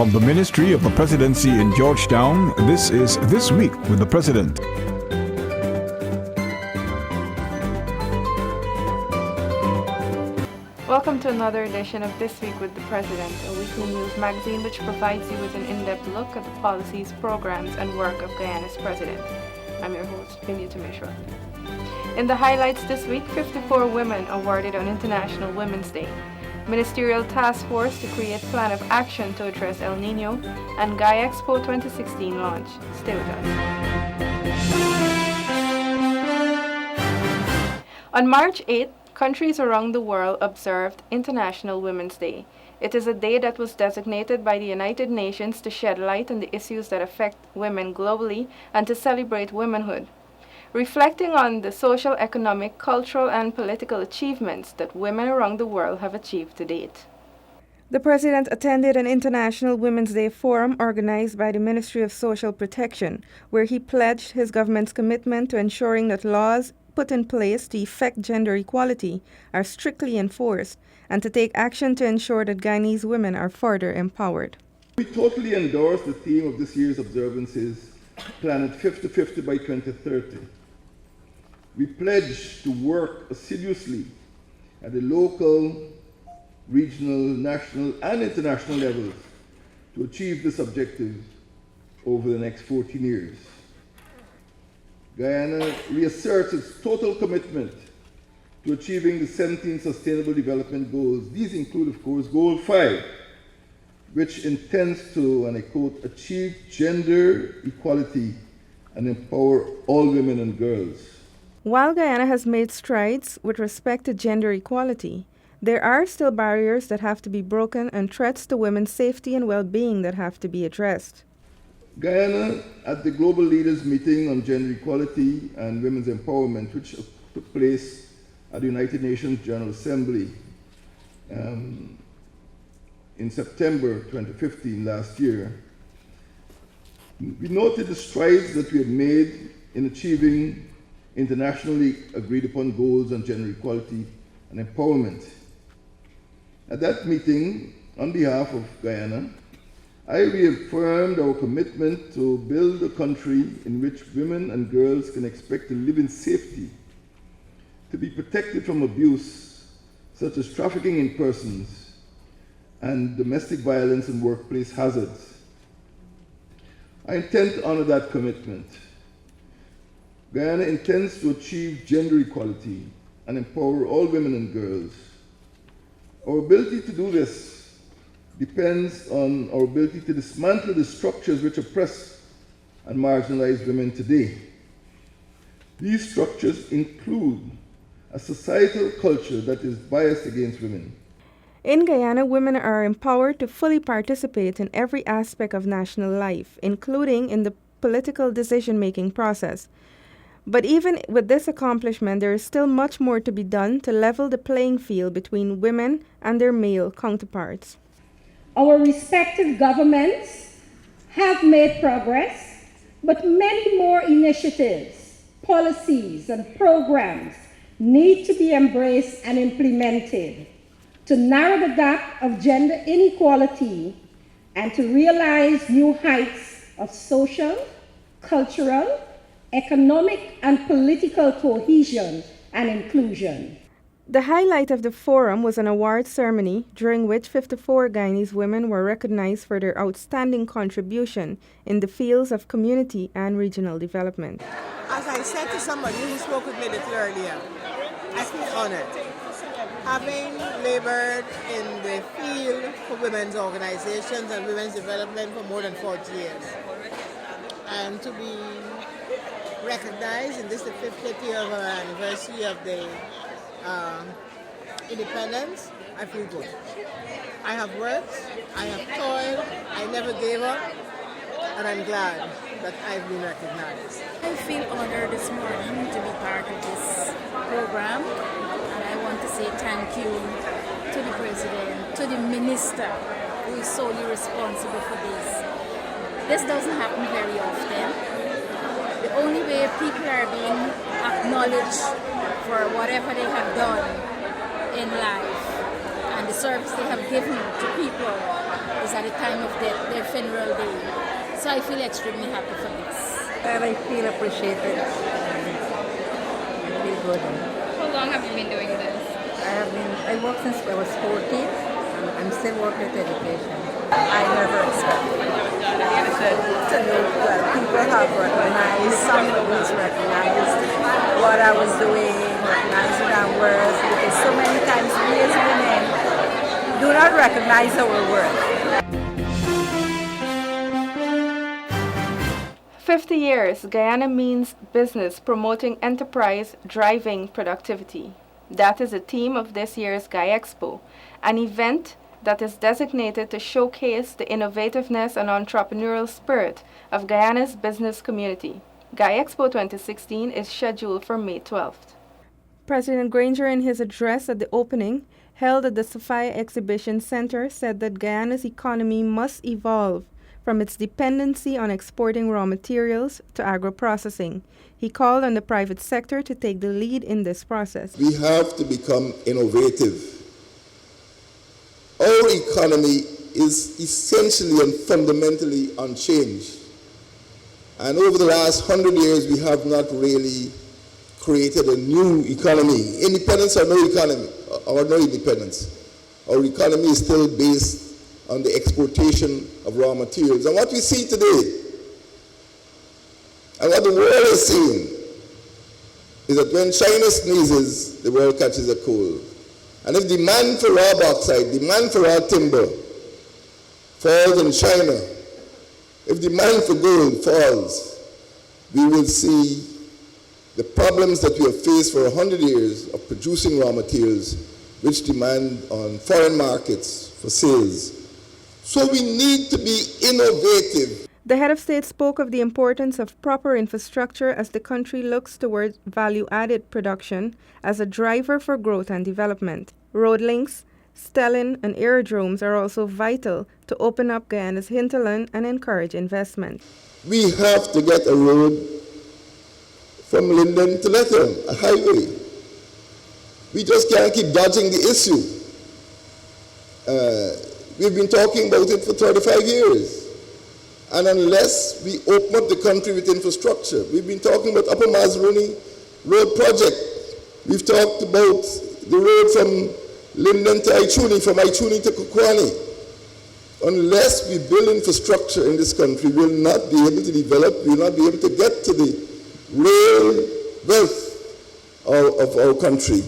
From the Ministry of the Presidency in Georgetown, this is This Week with the President. Welcome to another edition of This Week with the President, a weekly news magazine which provides you with an in-depth look at the policies, programs, and work of Guyana's President. I'm your host, Vinita Mishra. In the highlights this week, 54 women awarded on International Women's Day, Ministerial Task Force to create plan of action to address El Nino, and Guyana Expo 2016 launch. Stay with us. On March 8th, countries around the world observed International Women's Day. It is a day that was designated by the United Nations to shed light on the issues that affect women globally and to celebrate womanhood, reflecting on the social, economic, cultural, and political achievements that women around the world have achieved to date. The President attended an International Women's Day forum organized by the Ministry of Social Protection, where he pledged his government's commitment to ensuring that laws put in place to effect gender equality are strictly enforced and to take action to ensure that Guyanese women are further empowered. We totally endorse the theme of this year's observances, Planet 50-50 by 2030. We pledge to work assiduously at the local, regional, national, and international levels to achieve this objective over the next 14 years. Guyana reasserts its total commitment to achieving the 17 Sustainable Development Goals. These include, of course, Goal 5, which intends to, and I quote, achieve gender equality and empower all women and girls. While Guyana has made strides with respect to gender equality, there are still barriers that have to be broken and threats to women's safety and well-being that have to be addressed. Guyana, at the Global Leaders Meeting on Gender Equality and Women's Empowerment, which took place at the United Nations General Assembly in September 2015, last year, we noted the strides that we had made in achieving internationally agreed upon goals on gender equality and empowerment. At that meeting, on behalf of Guyana, I reaffirmed our commitment to build a country in which women and girls can expect to live in safety, to be protected from abuse, such as trafficking in persons and domestic violence and workplace hazards. I intend to honor that commitment. Guyana intends to achieve gender equality and empower all women and girls. Our ability to do this depends on our ability to dismantle the structures which oppress and marginalize women today. These structures include a societal culture that is biased against women. In Guyana, women are empowered to fully participate in every aspect of national life, including in the political decision-making process. But even with this accomplishment, there is still much more to be done to level the playing field between women and their male counterparts. Our respective governments have made progress, but many more initiatives, policies, and programs need to be embraced and implemented to narrow the gap of gender inequality and to realize new heights of social, cultural, economic, and political cohesion and inclusion. The highlight of the forum was an award ceremony during which 54 Guyanese women were recognized for their outstanding contribution in the fields of community and regional development. As I said to somebody who spoke with me a little earlier, I feel honored. Having labored in the field for women's organizations and women's development for more than 40 years, and to be recognized in this, the 50th year of our anniversary of the independence, I feel good. I have worked, I have toiled, I never gave up, and I'm glad that I've been recognized. I feel honored this morning to be part of this program, and I want to say thank you to the President, to the Minister who is solely responsible for this. This doesn't happen very often. The only way people are being acknowledged for whatever they have done in life and the service they have given to people is at the time of death, their funeral day. So I feel extremely happy for this. And I feel appreciated. I feel good. How long have you been doing this? I worked since I was 14. I'm still working with education. I never expected to know that people have recognized, some groups recognized what I was doing, recognized what I'm worth, because so many times we as women do not recognize our worth. 50 years, Guyana means business promoting enterprise, driving productivity. That is the theme of this year's Guyana Expo, an event that is designated to showcase the innovativeness and entrepreneurial spirit of Guyana's business community. Guyana Expo 2016 is scheduled for May 12th. President Granger, in his address at the opening, held at the Sophia Exhibition Center, said that Guyana's economy must evolve from its dependency on exporting raw materials to agro-processing. He called on the private sector to take the lead in this process. We have to become innovative. Our economy is essentially and fundamentally unchanged. And over the last 100 years, we have not really created a new economy. Independence or no economy, or no independence. Our economy is still based on the exportation of raw materials. And what we see today, and what the world is seeing, is that when China sneezes, the world catches a cold. And if demand for raw bauxite, demand for raw timber falls in China, if demand for gold falls, we will see the problems that we have faced for 100 years of producing raw materials, which demand on foreign markets for sales. So we need to be innovative. The head of state spoke of the importance of proper infrastructure as the country looks towards value-added production as a driver for growth and development. Road links, stelling, and aerodromes are also vital to open up Guyana's hinterland and encourage investment. We have to get a road from Linden to Lethem, a highway. We just can't keep dodging the issue. We've been talking about it for 35 years. And unless we open up the country with infrastructure, we've been talking about Upper Mazaruni Road Project. We've talked about the road from Linden to Aichuni, from Aichuni to Kukwani. Unless we build infrastructure in this country, we'll not be able to develop, we'll not be able to get to the real wealth of our country.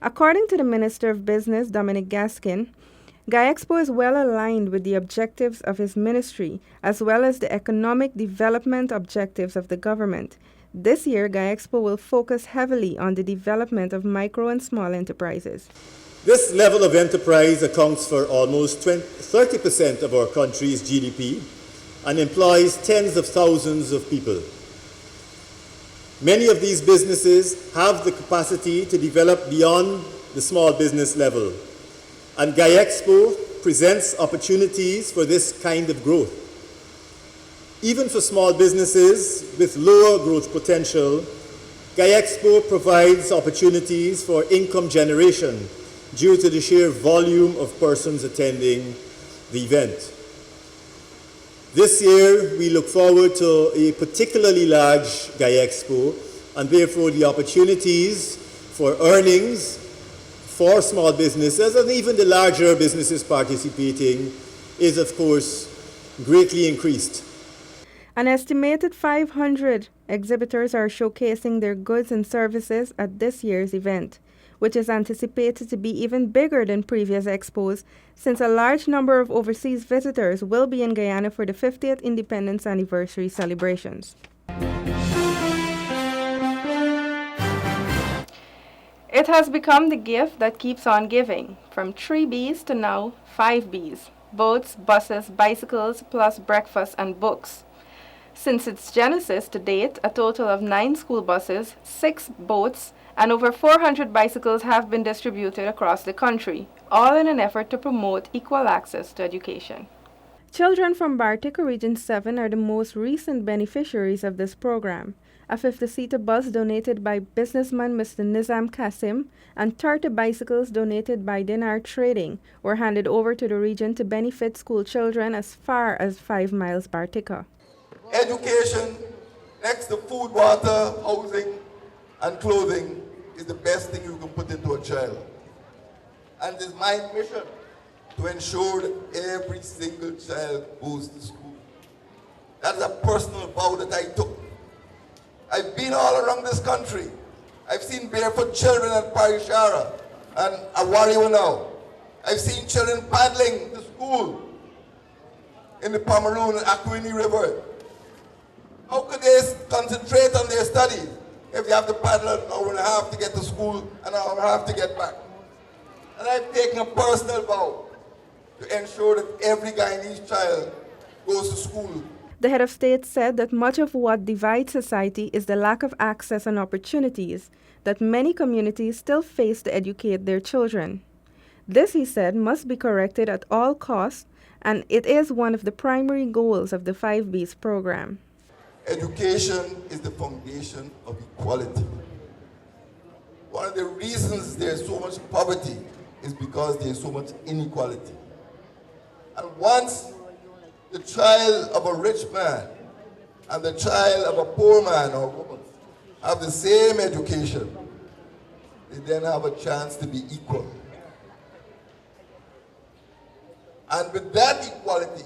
According to the Minister of Business, Dominic Gaskin, Guyana Expo is well aligned with the objectives of his ministry, as well as the economic development objectives of the government. This year, Guyana Expo will focus heavily on the development of micro and small enterprises. This level of enterprise accounts for almost 30% of our country's GDP and employs tens of thousands of people. Many of these businesses have the capacity to develop beyond the small business level, and Guyana Expo presents opportunities for this kind of growth. Even for small businesses with lower growth potential, Guyana Expo provides opportunities for income generation due to the sheer volume of persons attending the event. This year, we look forward to a particularly large Guyana Expo, and therefore the opportunities for earnings for small businesses and even the larger businesses participating is, of course, greatly increased. An estimated 500 exhibitors are showcasing their goods and services at this year's event, which is anticipated to be even bigger than previous expos, since a large number of overseas visitors will be in Guyana for the 50th Independence Anniversary celebrations. It has become the gift that keeps on giving, from 3 Bs to now 5 Bs: boats, buses, bicycles, plus breakfast and books. Since its genesis to date, a total of 9 school buses, 6 boats, and over 400 bicycles have been distributed across the country, all in an effort to promote equal access to education. Children from Bartica Region 7 are the most recent beneficiaries of this program. A 50-seater bus donated by businessman Mr. Nizam Kasim and 30 bicycles donated by Dinar Trading were handed over to the region to benefit school children as far as 5 miles Bartica. Education, next to food, water, housing, and clothing, is the best thing you can put into a child. And it's my mission to ensure that every single child goes to school. That's a personal vow that I took. I've been all around this country. I've seen barefoot children at Parishara and Awariwa now. I've seen children paddling to school in the Pomeroon and Akwini River. How could they concentrate on their studies if they have to paddle an hour and a half to get to school and an hour and a half to get back? And I've taken a personal vow to ensure that every Guyanese child goes to school. The head of state said that much of what divides society is the lack of access and opportunities that many communities still face to educate their children. This, he said, must be corrected at all costs, and it is one of the primary goals of the 5B's program. Education is the foundation of equality. One of the reasons there's so much poverty is because there's so much inequality. And once the child of a rich man and the child of a poor man or woman have the same education, they then have a chance to be equal. And with that equality,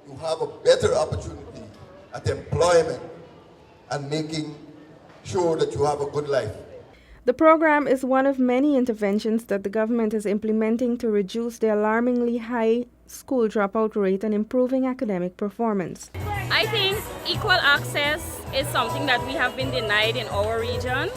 you have a better opportunity at employment and making sure that you have a good life. The program is one of many interventions that the government is implementing to reduce the alarmingly high school dropout rate and improving academic performance. I think equal access is something that we have been denied in our region.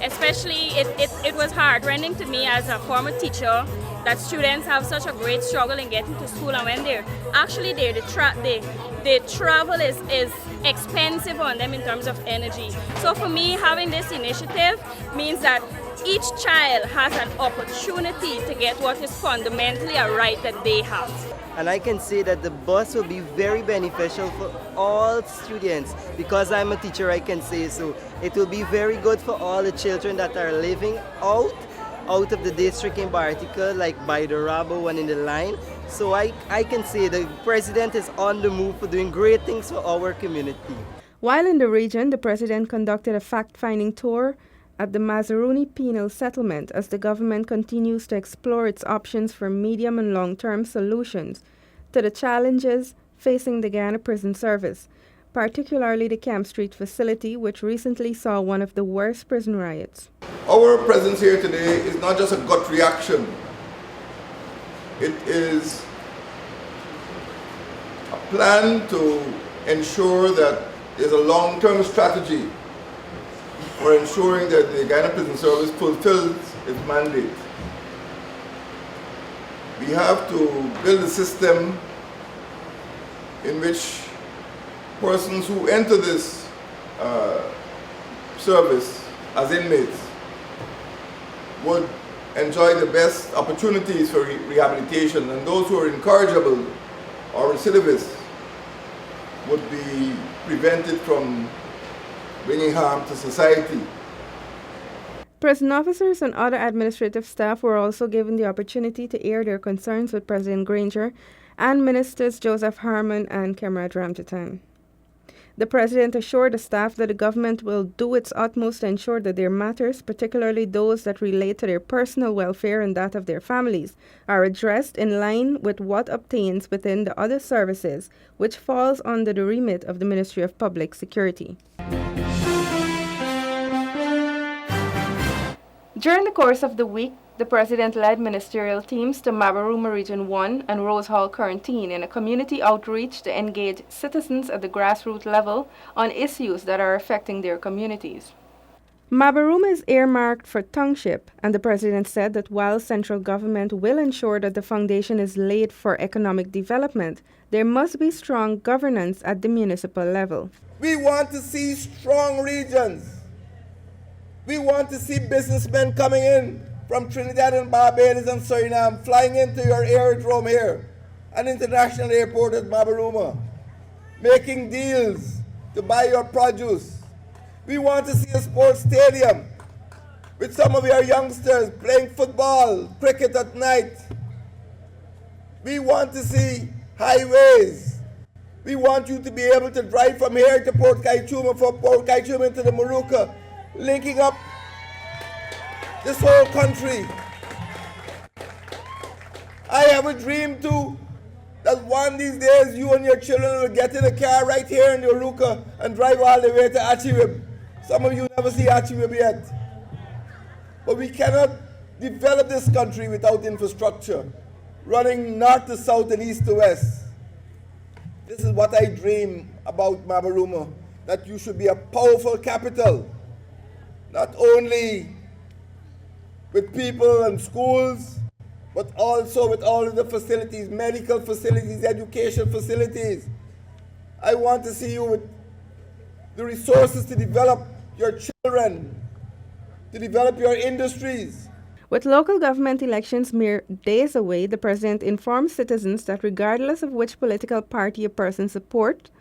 Especially, it was heartrending to me as a former teacher that students have such a great struggle in getting to school, and when they're actually there, the travel is expensive on them in terms of energy. So for me, having this initiative means that each child has an opportunity to get what is fundamentally a right that they have. And I can say that the bus will be very beneficial for all students. Because I'm a teacher, I can say so. It will be very good for all the children that are living out of the district in Bartica, like by the Rabo and in the line. So I can say the president is on the move for doing great things for our community. While in the region, the president conducted a fact-finding tour at the Mazaruni Penal Settlement as the government continues to explore its options for medium and long-term solutions to the challenges facing the Guyana Prison Service, particularly the Camp Street facility, which recently saw one of the worst prison riots. Our presence here today is not just a gut reaction. It is a plan to ensure that there's a long-term strategy for ensuring that the Guyana Prison Service fulfills its mandate. We have to build a system in which persons who enter this service as inmates would enjoy the best opportunities for rehabilitation, and those who are incorrigible or recidivists would be prevented from bringing harm to society. Prison officers and other administrative staff were also given the opportunity to air their concerns with President Granger and Ministers Joseph Harmon and Camarade Ramjatan. The president assured the staff that the government will do its utmost to ensure that their matters, particularly those that relate to their personal welfare and that of their families, are addressed in line with what obtains within the other services, which falls under the remit of the Ministry of Public Security. During the course of the week, the president led ministerial teams to Mabaruma Region 1 and Rose Hall Quarantine in a community outreach to engage citizens at the grassroots level on issues that are affecting their communities. Mabaruma is earmarked for township, and the president said that while central government will ensure that the foundation is laid for economic development, there must be strong governance at the municipal level. We want to see strong regions. We want to see businessmen coming in from Trinidad and Barbados and Suriname flying into your aerodrome here an international airport at Mabaruma, making deals to buy your produce. We want to see a sports stadium with some of your youngsters playing football, cricket at night. We want to see highways. We want you to be able to drive from here to Port Kaituma, from Port Kaituma to the Maruka, linking up this whole country. I have a dream too, that one of these days you and your children will get in a car right here in the Maruka and drive all the way to Achiwib. Some of you never see Achiwib yet. But we cannot develop this country without infrastructure, running north to south and east to west. This is what I dream about Mabaruma, that you should be a powerful capital, not only with people and schools, but also with all of the facilities, medical facilities, education facilities. I want to see you with the resources to develop your children, to develop your industries. With local government elections mere days away, the president informed citizens that regardless of which political party a person supports,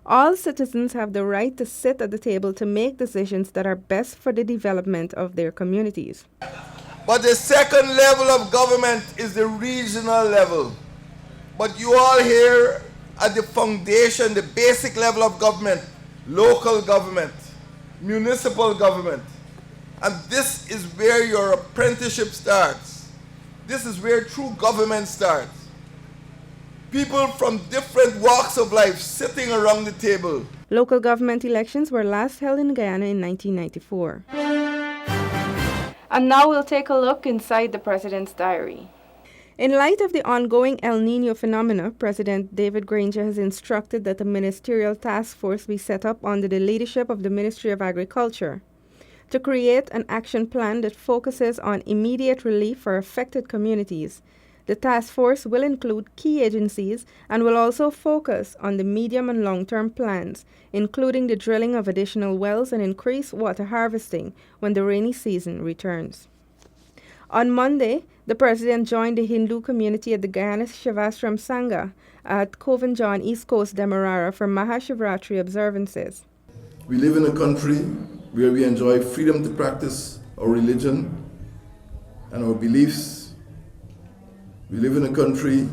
all citizens have the right to sit at the table to make decisions that are best for the development of their communities. But the second level of government is the regional level. But you all here at the foundation, the basic level of government, local government, municipal government. And this is where your apprenticeship starts. This is where true government starts. People from different walks of life sitting around the table. Local government elections were last held in Guyana in 1994. And now we'll take a look inside the president's diary. In light of the ongoing El Nino phenomena, President David Granger has instructed that a ministerial task force be set up under the leadership of the Ministry of Agriculture to create an action plan that focuses on immediate relief for affected communities. The task force will include key agencies and will also focus on the medium and long-term plans, including the drilling of additional wells and increased water harvesting when the rainy season returns. On Monday, the president joined the Hindu community at the Guyana Shivastram Sangha at Covenjon, East Coast, Demerara for Mahashivratri observances. We live in a country where we enjoy freedom to practice our religion and our beliefs. We live in a country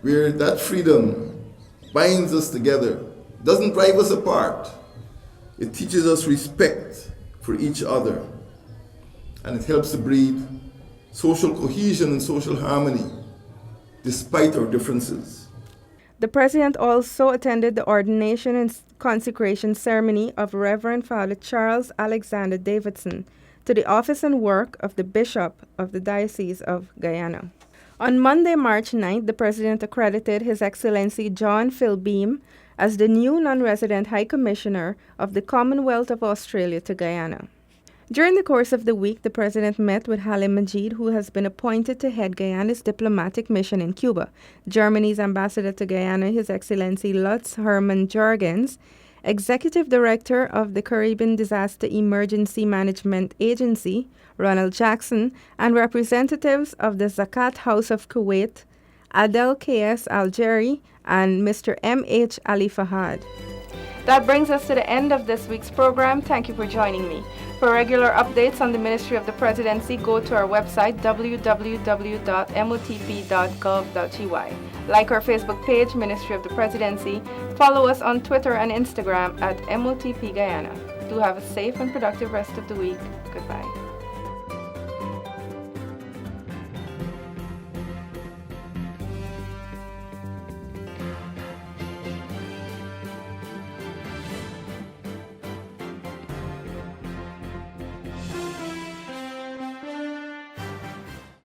where that freedom binds us together, doesn't drive us apart. It teaches us respect for each other, and it helps to breed social cohesion and social harmony despite our differences. The president also attended the ordination and consecration ceremony of Reverend Father Charles Alexander Davidson to the office and work of the Bishop of the Diocese of Guyana. On Monday, March 9th, the president accredited His Excellency John Philbeam as the new non-resident High Commissioner of the Commonwealth of Australia to Guyana. During the course of the week, the president met with Halim Majid, who has been appointed to head Guyana's diplomatic mission in Cuba, Germany's ambassador to Guyana, His Excellency Lutz Hermann Jorgens, Executive Director of the Caribbean Disaster Emergency Management Agency, Ronald Jackson, and representatives of the Zakat House of Kuwait, Adel K.S. Algeri, and Mr. M.H. Ali Fahad. That brings us to the end of this week's program. Thank you for joining me. For regular updates on the Ministry of the Presidency, go to our website www.motp.gov.gy. Like our Facebook page, Ministry of the Presidency. Follow us on Twitter and Instagram at MOTP Guyana. Do have a safe and productive rest of the week. Goodbye.